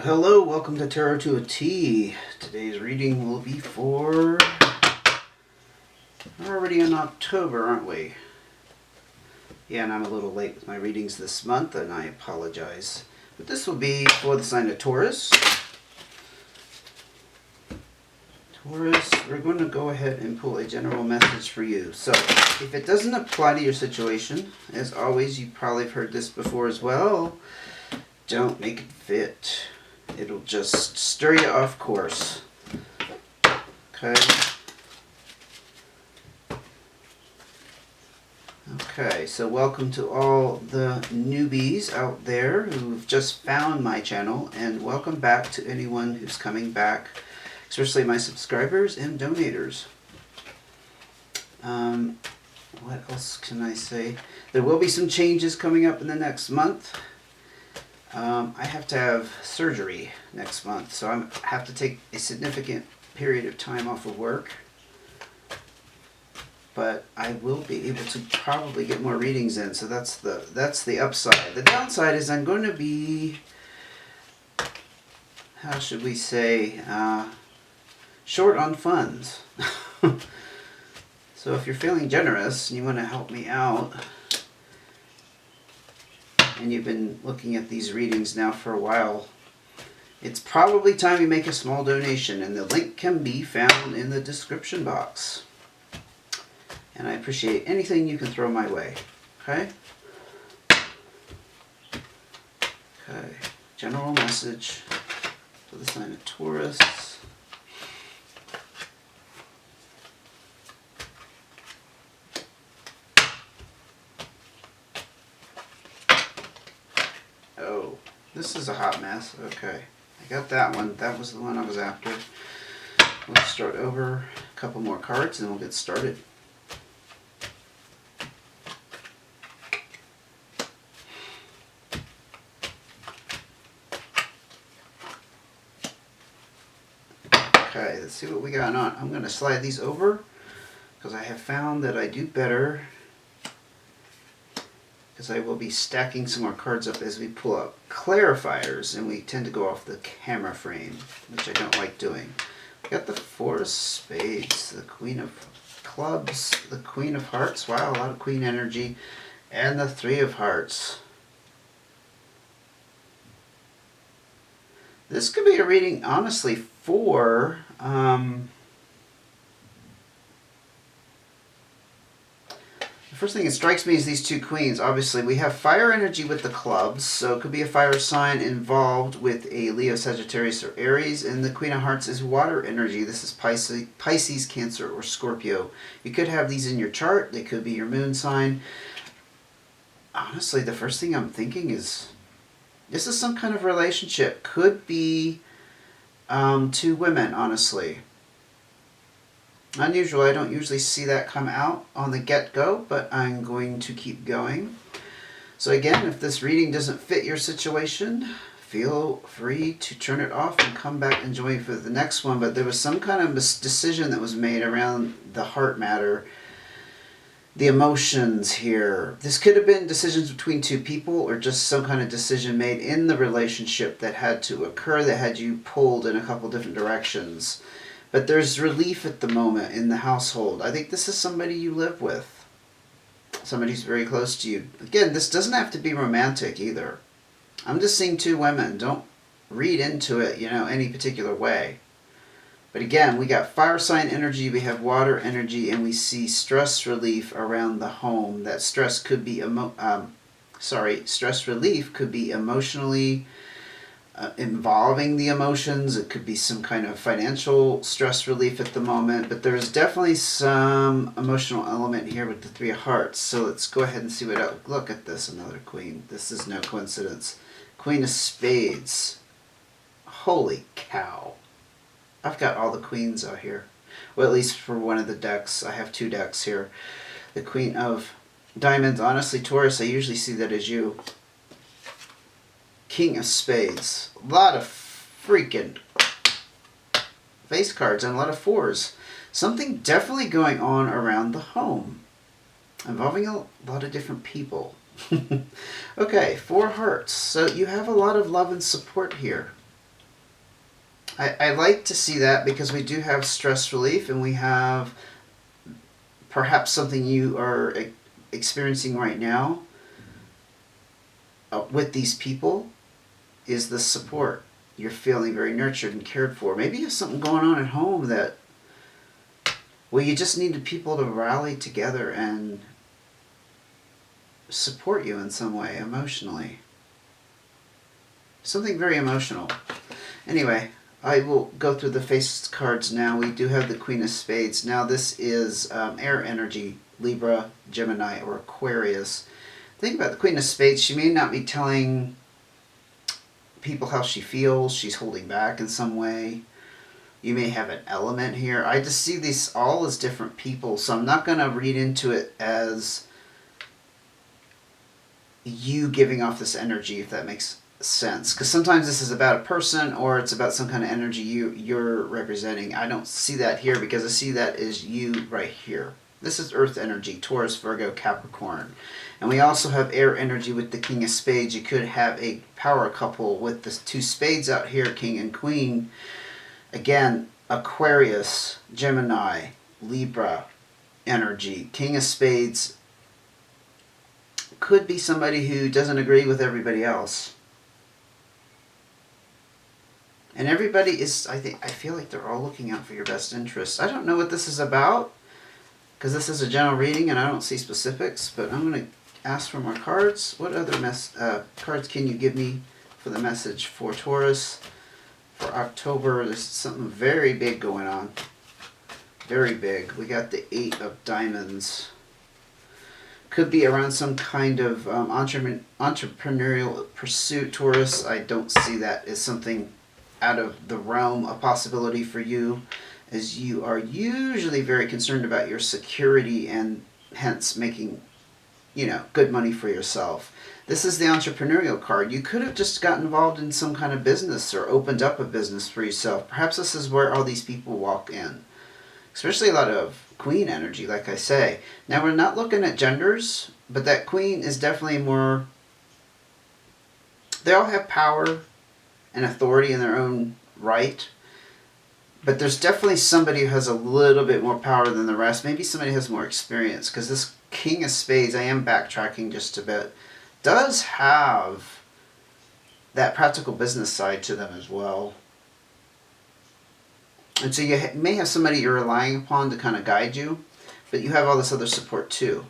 Hello, welcome to Tarot to a T. Today's reading will be for... We're already in October, aren't we? Yeah, and I'm a little late with my readings this month, and I apologize. But this will be for the sign of Taurus. Taurus, we're going to go ahead and pull a general message for you. So, if it doesn't apply to your situation, as always, you probably have heard this before as well, don't make it fit. It'll just stir you off course. Okay. Okay, so welcome to all the newbies out there who've just found my channel, and welcome back to anyone who's coming back, especially my subscribers and donators. What else can I say? There will be some changes coming up in the next month. I have to have surgery next month, so I have to take a significant period of time off of work. But I will be able to probably get more readings in, so that's the upside. The downside is I'm going to be, how should we say, short on funds. So if you're feeling generous and you want to help me out, and you've been looking at these readings now for a while, it's probably time you make a small donation, and the link can be found in the description box. And I appreciate anything you can throw my way. Okay? Okay. General message for the sign of Taurus. Oh, this is a hot mess. Okay. I got that one. That was the one I was after. Let's start over a couple more cards and we'll get started. Okay, let's see what we got on. I'm going to slide these over because I have found that I do better, because I will be stacking some more cards up as we pull up clarifiers, and we tend to go off the camera frame, which I don't like doing. We got the Four of Spades, the Queen of Clubs, the Queen of Hearts, wow, a lot of Queen energy, and the Three of Hearts. This could be a reading, honestly, for the first thing that strikes me is these two queens. Obviously, we have fire energy with the clubs, so it could be a fire sign involved with a Leo, Sagittarius, or Aries, and the Queen of Hearts is water energy. This is Pisces, Cancer, or Scorpio. You could have these in your chart. They could be your moon sign. Honestly, the first thing I'm thinking is this is some kind of relationship. Could be two women, honestly. Unusual. I don't usually see that come out on the get-go, but I'm going to keep going. So again, if this reading doesn't fit your situation, feel free to turn it off and come back and join for the next one. But there was some kind of decision that was made around the heart matter, the emotions here. This could have been decisions between two people, or just some kind of decision made in the relationship that had to occur, that had you pulled in a couple different directions. But there's relief at the moment in the household. I think this is somebody you live with. Somebody who's very close to you. Again, this doesn't have to be romantic either. I'm just seeing two women. Don't read into it, any particular way. But again, we got fire sign energy, we have water energy, and we see stress relief around the home. That stress could be, stress relief could be emotionally involving the emotions. It could be some kind of financial stress relief at the moment, but there's definitely some emotional element here with the Three of Hearts. So let's go ahead and see what else. Look at this, another queen. This is no coincidence. Queen of Spades. Holy cow. I've got all the queens out here. Well, at least for one of the decks. I have two decks here. The Queen of Diamonds. Honestly, Taurus, I usually see that as you. King of Spades. A lot of freaking face cards and a lot of fours. Something definitely going on around the home, involving a lot of different people. Okay, Four Hearts. So you have a lot of love and support here. I like to see that because we do have stress relief and we have perhaps something you are experiencing right now with these people is the support. You're feeling very nurtured and cared for. Maybe you have something going on at home that, well, you just needed people to rally together and support you in some way emotionally. Something very emotional. Anyway, I will go through the face cards now. We do have the Queen of Spades. Now this is air energy, Libra, Gemini, or Aquarius. Think about the Queen of Spades. She may not be telling people how she feels. She's holding back in some way. You may have an element here. I just see these all as different people, so I'm not going to read into it as you giving off this energy, if that makes sense. Because sometimes this is about a person or it's about some kind of energy you're representing. I don't see that here because I see that as you right here. This is earth energy, Taurus, Virgo, Capricorn. And we also have air energy with the King of Spades. You could have a power couple with the two spades out here, King and Queen. Again, Aquarius, Gemini, Libra energy. King of Spades could be somebody who doesn't agree with everybody else. And everybody is, I feel like they're all looking out for your best interests. I don't know what this is about, because this is a general reading and I don't see specifics, but I'm going to ask for more cards. What other cards can you give me for the message for Taurus for October? There's something very big going on. Very big. We got the 8 of Diamonds. Could be around some kind of entrepreneurial pursuit, Taurus. I don't see that as something out of the realm of possibility for you, as you are usually very concerned about your security and hence making, good money for yourself. This is the entrepreneurial card. You could have just gotten involved in some kind of business or opened up a business for yourself. Perhaps this is where all these people walk in. Especially a lot of Queen energy, like I say. Now, we're not looking at genders, but that Queen is definitely more... They all have power and authority in their own right. But there's definitely somebody who has a little bit more power than the rest. Maybe somebody has more experience. Because this King of Spades, I am backtracking just a bit, does have that practical business side to them as well. And so you may have somebody you're relying upon to kind of guide you, but you have all this other support too.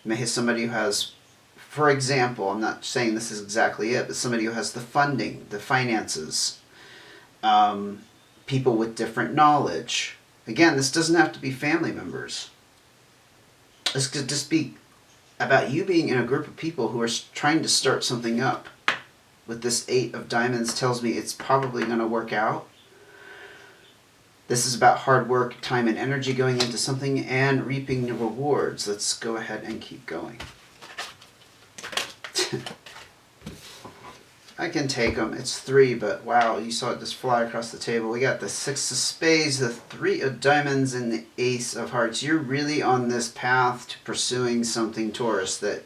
You may have somebody who has, for example, I'm not saying this is exactly it, but somebody who has the funding, the finances, people with different knowledge. Again, this doesn't have to be family members. This could just be about you being in a group of people who are trying to start something up. With this 8 of Diamonds tells me it's probably going to work out. This is about hard work, time, and energy going into something and reaping the rewards. Let's go ahead and keep going. I can take them. It's 3, but wow, you saw it just fly across the table. We got the 6 of Spades, the 3 of Diamonds, and the Ace of Hearts. You're really on this path to pursuing something, Taurus, that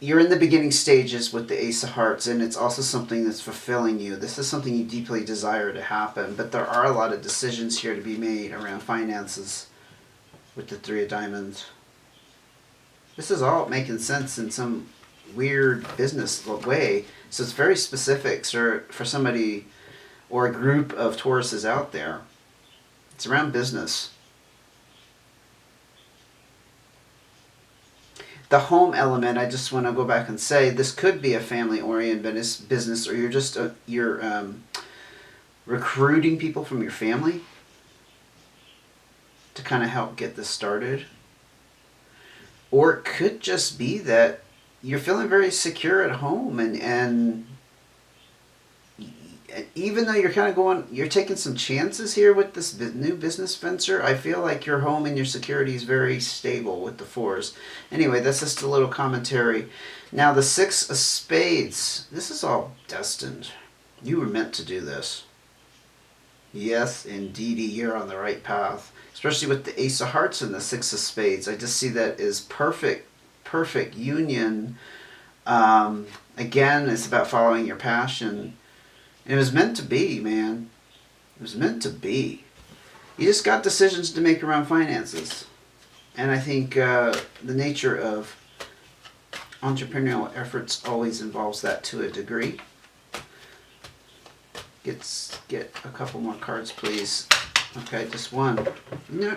you're in the beginning stages with the Ace of Hearts, and it's also something that's fulfilling you. This is something you deeply desire to happen, but there are a lot of decisions here to be made around finances with the 3 of Diamonds. This is all making sense in some weird business way, so it's very specific for somebody or a group of Tauruses out there. It's around business. The home element, I just want to go back and say, this could be a family-oriented business, or you're just recruiting people from your family to kind of help get this started. Or it could just be that you're feeling very secure at home, and even though you're taking some chances here with this new business venture, I feel like your home and your security is very stable with the 4s. Anyway, that's just a little commentary. Now, the 6 of Spades, this is all destined. You were meant to do this. Yes, indeedy, you're on the right path. Especially with the Ace of Hearts and the 6 of Spades. I just see that as perfect union. Again, it's about following your passion. And it was meant to be, man. It was meant to be. You just got decisions to make around finances. And I think the nature of entrepreneurial efforts always involves that to a degree. Get a couple more cards, please. Okay, just one.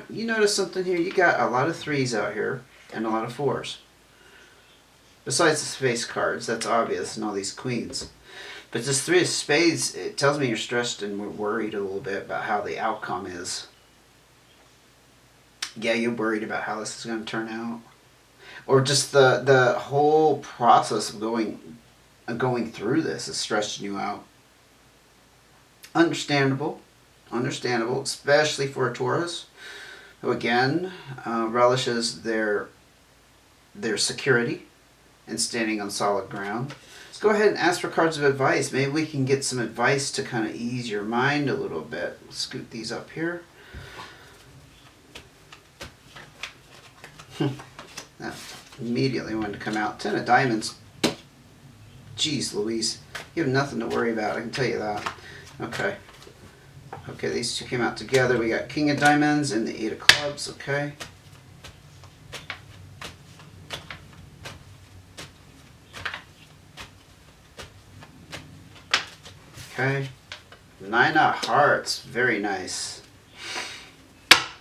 You notice something here? You got a lot of 3s out here and a lot of 4s. Besides the face cards, that's obvious, and all these queens. But this 3 of spades, it tells me you're stressed and worried a little bit about how the outcome is. Yeah, you're worried about how this is going to turn out. Or just the whole process of going through this is stressing you out. Understandable, especially for a Taurus, who again relishes their security and standing on solid ground. Let's go ahead and ask for cards of advice. Maybe we can get some advice to kind of ease your mind a little bit. Let's scoot these up here. That immediately wanted to come out. 10 of diamonds. Jeez Louise, you have nothing to worry about, I can tell you that. Okay, these two came out together. We got King of Diamonds and the 8 of Clubs, okay. Okay, 9 of Hearts, very nice.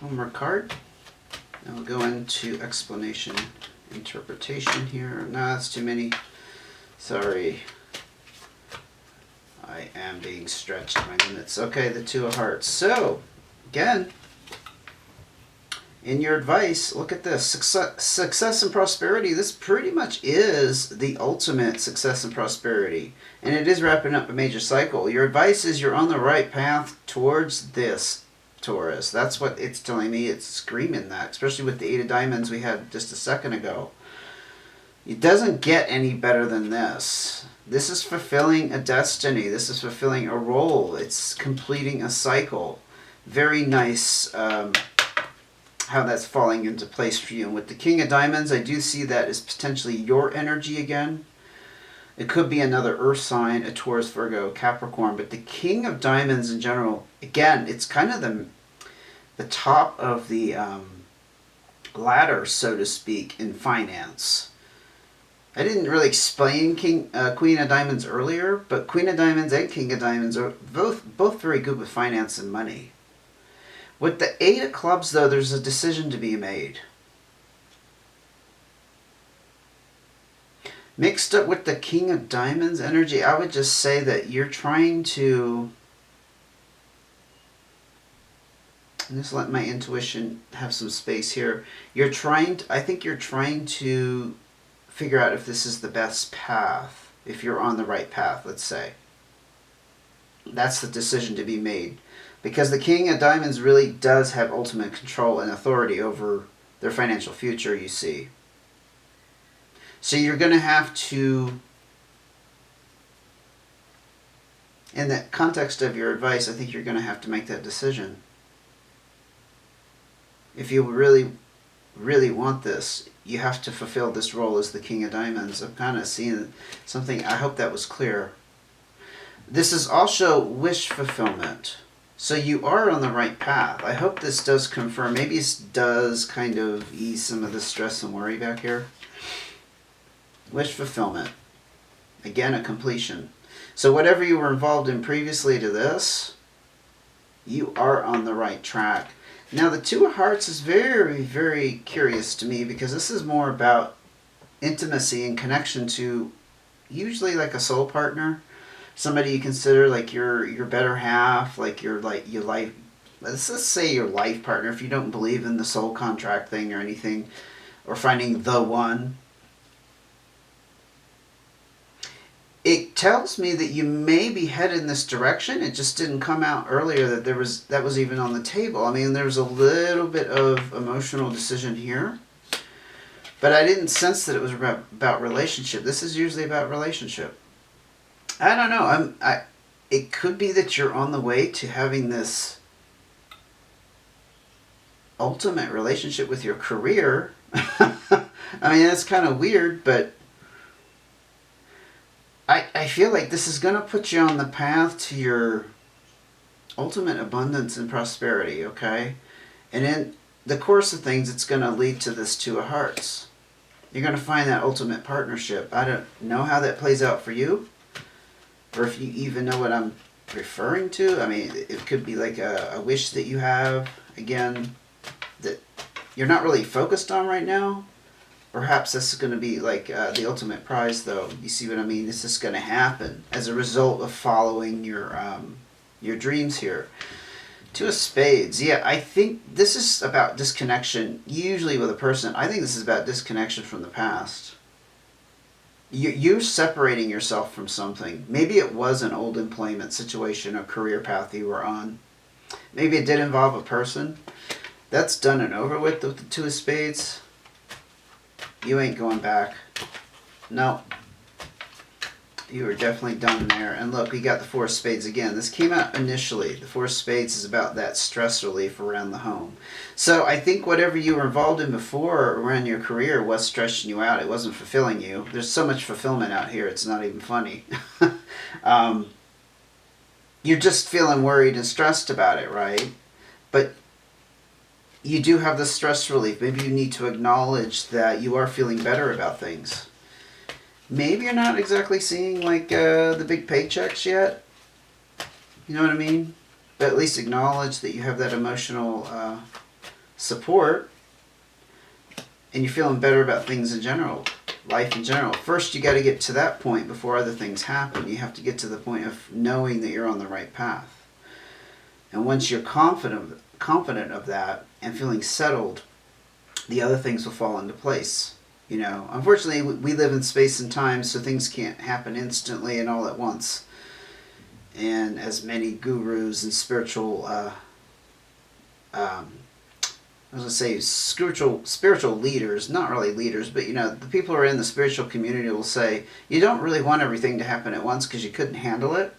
One more card. And we'll go into explanation, interpretation here. No, that's too many. Sorry. I am being stretched to my limits. Okay, the 2 of Hearts. So, again, in your advice, look at this. Success and prosperity. This pretty much is the ultimate success and prosperity. And it is wrapping up a major cycle. Your advice is you're on the right path towards this, Taurus. That's what it's telling me. It's screaming that, especially with the 8 of Diamonds we had just a second ago. It doesn't get any better than this. This is fulfilling a destiny. This is fulfilling a role. It's completing a cycle. Very nice how that's falling into place for you. And with the King of Diamonds, I do see that as potentially your energy again. It could be another earth sign, a Taurus, Virgo, Capricorn. But the King of Diamonds in general, again, it's kind of the top of the ladder, so to speak, in finance. I didn't really explain Queen of Diamonds earlier, but Queen of Diamonds and King of Diamonds are both very good with finance and money. With the 8 of Clubs, though, there's a decision to be made. Mixed up with the King of Diamonds energy, I would just say that you're trying to... And just let my intuition have some space here. I think you're trying to figure out if this is the best path, if you're on the right path, let's say. That's the decision to be made. Because the King of Diamonds really does have ultimate control and authority over their financial future, you see. So you're going to have to, in the context of your advice, I think you're going to have to make that decision. If you really, really want this, you have to fulfill this role as the King of Diamonds. I'm kind of seeing something. I hope that was clear. This is also wish fulfillment. So you are on the right path. I hope this does confirm. Maybe this does kind of ease some of the stress and worry back here. Wish fulfillment. Again, a completion. So whatever you were involved in previously to this, you are on the right track. Now the 2 of Hearts is very, very curious to me because this is more about intimacy and connection to usually like a soul partner. Somebody you consider like your better half, like your life. Let's just say your life partner if you don't believe in the soul contract thing or anything, or finding the one. It tells me that you may be headed in this direction. It just didn't come out earlier that that was even on the table. I mean, there's a little bit of emotional decision here, but I didn't sense that it was about relationship. This is usually about relationship. I don't know. It could be that you're on the way to having this ultimate relationship with your career. I mean, that's kind of weird, but I feel like this is going to put you on the path to your ultimate abundance and prosperity, okay? And in the course of things, it's going to lead to this Two of Hearts. You're going to find that ultimate partnership. I don't know how that plays out for you, or if you even know what I'm referring to. I mean, it could be like a wish that you have, again, that you're not really focused on right now. Perhaps this is going to be like the ultimate prize, though. You see what I mean? This is going to happen as a result of following your dreams here. Two of Spades. Yeah, I think this is about disconnection. Usually with a person, I think this is about disconnection from the past. You're separating yourself from something. Maybe it was an old employment situation or career path you were on. Maybe it did involve a person. That's done and over with the Two of Spades. You ain't going back. No. You are definitely done there. And look, we got the Four of Spades again. This came out initially. The Four of Spades is about that stress relief around the home. So I think whatever you were involved in before around your career was stressing you out. It wasn't fulfilling you. There's so much fulfillment out here, it's not even funny. You're just feeling worried and stressed about it, right? But you do have the stress relief. Maybe you need to acknowledge that you are feeling better about things. Maybe you're not exactly seeing like the big paychecks yet. You know what I mean? But at least acknowledge that you have that emotional support, and you're feeling better about things in general, life in general. First, you got to get to that point before other things happen. You have to get to the point of knowing that you're on the right path. And once you're confident of that and feeling settled, the other things will fall into place. You know, unfortunately, we live in space and time, so things can't happen instantly and all at once. And as many gurus and spiritual, I was going to say spiritual leaders, not really leaders, but, you know, the people who are in the spiritual community will say, you don't really want everything to happen at once because you couldn't handle it.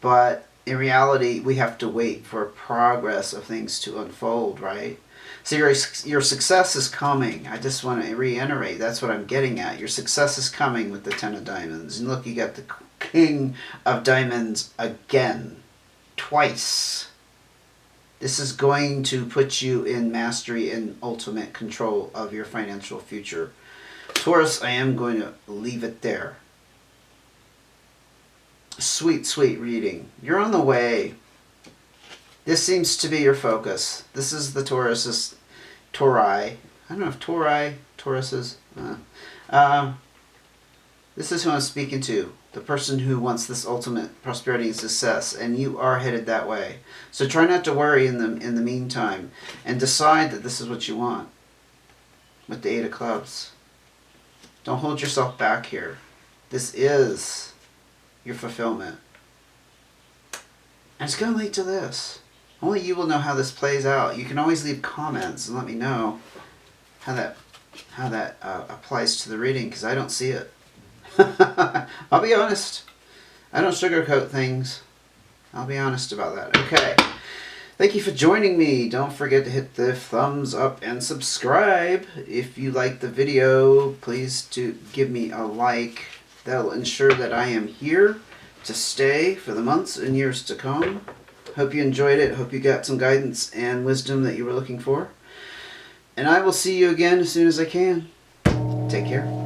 But in reality, we have to wait for progress of things to unfold, right? So your success is coming. I just want to reiterate, that's what I'm getting at. Your success is coming with the Ten of Diamonds. And look, you got the King of Diamonds again. Twice. This is going to put you in mastery and ultimate control of your financial future. Taurus, I am going to leave it there. Sweet, sweet reading. You're on the way. This seems to be your focus. This is the Taurus, Tauri. I don't know if Taurus is. This is who I'm speaking to. The person who wants this ultimate prosperity and success. And you are headed that way. So try not to worry in the meantime. And decide that this is what you want. With the Eight of Clubs. Don't hold yourself back here. This is your fulfillment. And it's going to lead to this. Only you will know how this plays out. You can always leave comments and let me know how that applies to the reading, because I don't see it. I'll be honest. I don't sugarcoat things. I'll be honest about that. Okay. Thank you for joining me. Don't forget to hit the thumbs up and subscribe. If you like the video, please do give me a like. That'll ensure that I am here to stay for the months and years to come. Hope you enjoyed it. Hope you got some guidance and wisdom that you were looking for. And I will see you again as soon as I can. Take care.